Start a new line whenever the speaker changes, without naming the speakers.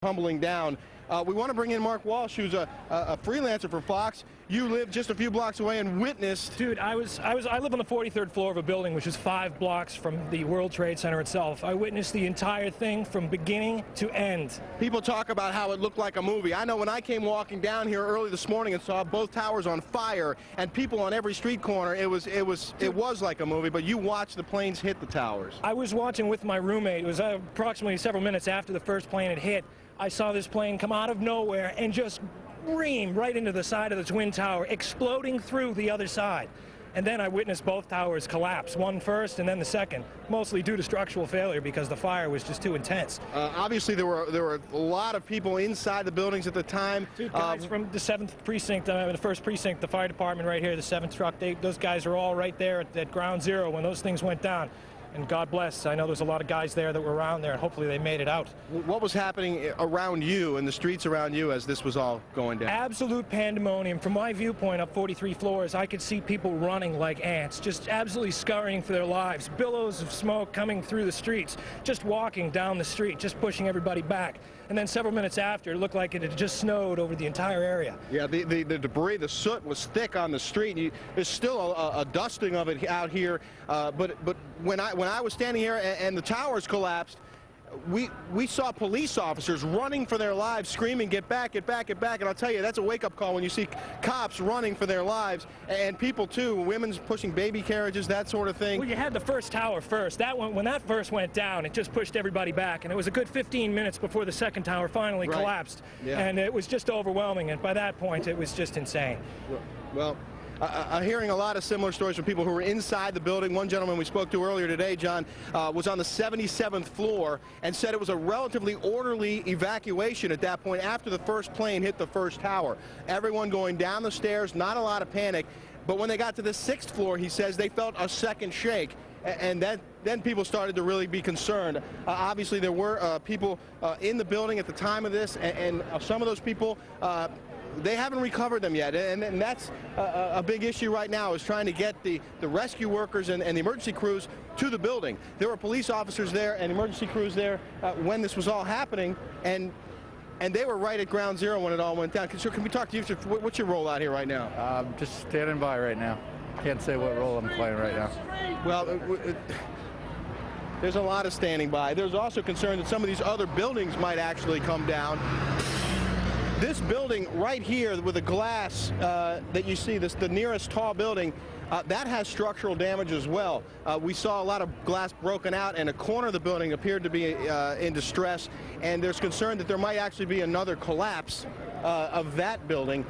tumbling down. We want to bring in Mark Walsh, who's a freelancer for Fox. You live just a few blocks away and witnessed.
Dude, I live on the 43rd floor of a building which is 5 blocks from the World Trade Center itself. I witnessed the entire thing from beginning to end.
People talk about how it looked like a movie. I know when I came walking down here early this morning and saw both towers on fire and people on every street corner, it was like a movie. But you watched the planes hit the towers.
I was watching with my roommate. It was approximately several minutes after the first plane had hit. I saw this plane come out of nowhere and just ream right into the side of the Twin Tower, exploding through the other side. And then I witnessed both towers collapse, one first and then the second, mostly due to structural failure because the fire was just too intense.
Obviously, there were a lot of people inside the buildings at the time.
Dude, guys from the 7th precinct, the 1st precinct, the fire department right here, the 7th truck, those guys are all right there at ground zero when those things went down. And God bless, I know there's a lot of guys there that were around there, and hopefully they made it out.
What was happening around you, in the streets around you, as this was all going down?
Absolute pandemonium. From my viewpoint up 43 floors, I could see people running like ants, just absolutely scurrying for their lives. Billows of smoke coming through the streets, just walking down the street, just pushing everybody back. And then several minutes after, it looked like it had just snowed over the entire area.
Yeah, the debris, the soot was thick on the street. There's still a dusting of it out here. But when I was standing here and the towers collapsed, we saw police officers running for their lives, screaming, "Get back, get back, get back!" And I'll tell you, that's a wake-up call when you see cops running for their lives, and people too, women's pushing baby carriages, that sort of thing.
Well, you had the first tower first. That one, when that first went down, it just pushed everybody back, and it was a good 15 minutes before the second tower finally collapsed. Yeah. And it was just overwhelming, and by that point, it was just insane.
Well, I'm hearing a lot of similar stories from people who were inside the building. One gentleman we spoke to earlier today, John, was on the 77th floor and said it was a relatively orderly evacuation at that point after the first plane hit the first tower. Everyone going down the stairs, not a lot of panic. But when they got to the 6th floor, he says they felt a second shake. And then people started to really be concerned. Obviously, there were people in the building at the time of this, and some of those people, they haven't recovered them yet, and that's a big issue right now, is trying to get the rescue workers and the emergency crews to the building. There were police officers there and emergency crews there when this was all happening, and they were right at ground zero when it all went down. Can we talk to you? What's your role out here right now?
I'm just standing by right now. Can't say what role I'm playing right now.
Well, there's a lot of standing by. There's also concern that some of these other buildings might actually come down. This building right here with the glass that you see, the nearest tall building, that has structural damage as well. We saw a lot of glass broken out, and a corner of the building appeared to be in distress, and there's concern that there might actually be another collapse of that building.